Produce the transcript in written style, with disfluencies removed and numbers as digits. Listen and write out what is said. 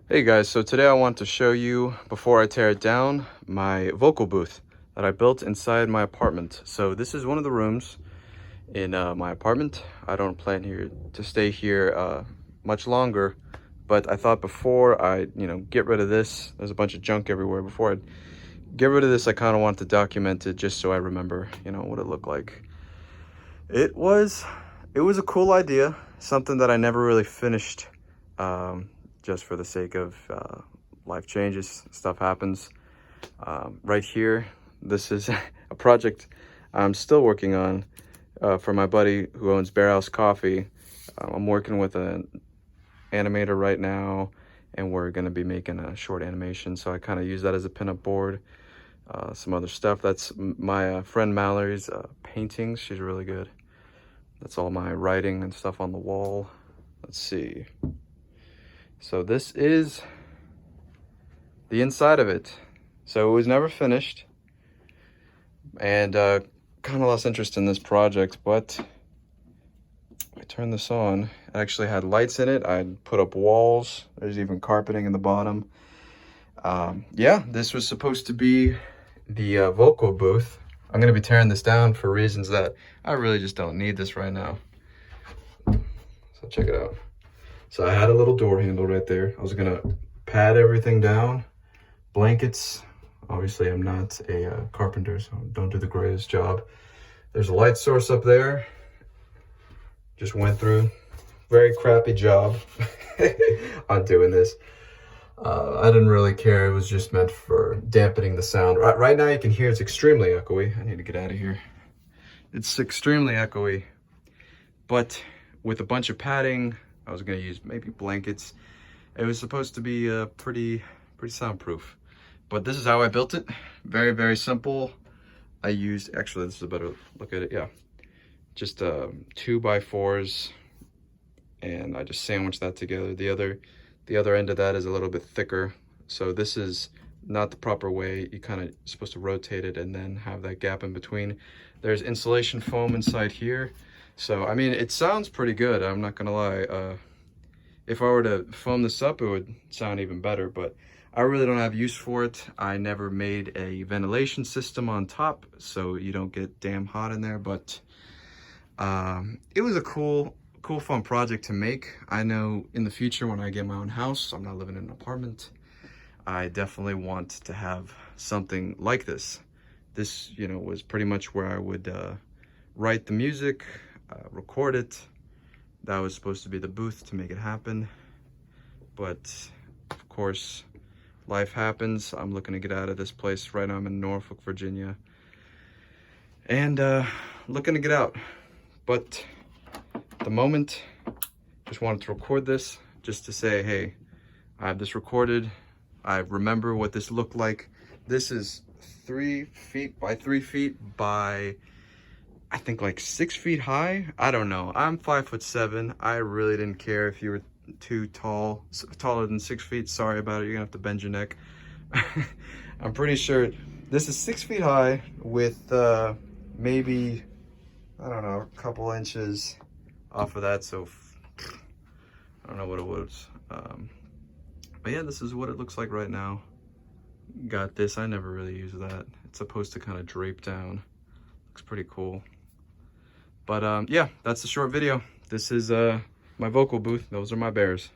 Hey guys, so today I want to show you, before I tear it down, my vocal booth that I built inside my apartment. So this is one of the rooms in my apartment. I don't plan here to stay here much longer, but I thought before I, get rid of this, there's a bunch of junk everywhere. Before I get rid of this, I kind of want to document it just so I remember, what it looked like. It was a cool idea, something that I never really finished. Just for the sake of life changes, stuff happens. Right here, this is a project I'm still working on for my buddy who owns Bear House Coffee. I'm working with an animator right now, and we're going to be making a short animation, so I kind of use that as a pinup board. Some other stuff, that's my friend Mallory's paintings. She's really good. That's all my writing and stuff on the wall. Let's see. So this is the inside of it. So it was never finished, and kind of lost interest in this project, but I turned this on. It actually had lights in it. I put up walls. There's even carpeting in the bottom. Yeah, this was supposed to be the vocal booth. I'm going to be tearing this down for reasons that I really just don't need this right now. So check it out. So I had a little door handle right there. I was gonna pad everything down, blankets. Obviously I'm not a carpenter, so don't do the greatest job. There's a light source up there. Just went through, very crappy job on doing this. I didn't really care. It was just meant for dampening the sound. Right now you can hear it's extremely echoey. I need to get out of here. It's extremely echoey, but with a bunch of padding, I was gonna use maybe blankets. It was supposed to be pretty soundproof. But this is how I built it. Very, very simple. I used, actually this is a better look at it, yeah. Just 2x4s, and I just sandwiched that together. The other end of that is a little bit thicker. So this is not the proper way. You kind of supposed to rotate it and then have that gap in between. There's insulation foam inside here. So, I mean, it sounds pretty good, I'm not gonna lie. If I were to foam this up, it would sound even better, but I really don't have use for it. I never made a ventilation system on top, so you don't get damn hot in there, but it was a cool, fun project to make. I know in the future when I get my own house, I'm not living in an apartment, I definitely want to have something like this. This, was pretty much where I would write the music, record it. That was supposed to be the booth to make it happen, but of course life happens. I'm looking to get out of this place. Right now I'm in Norfolk, Virginia, and looking to get out, but at the moment just wanted to record this just to say, hey, I have this recorded. I remember what this looked like. This is 3 feet by 3 feet by, I think, like 6 feet high. I don't know. I'm 5'7". I really didn't care if you were too tall, taller than 6 feet. Sorry about it. You're gonna have to bend your neck. I'm pretty sure this is 6 feet high with maybe, I don't know, a couple inches off of that. So I don't know what it was. But yeah, this is what it looks like right now. Got this. I never really use that. It's supposed to kind of drape down. Looks pretty cool. But yeah, that's the short video. This is my vocal booth. Those are my bears.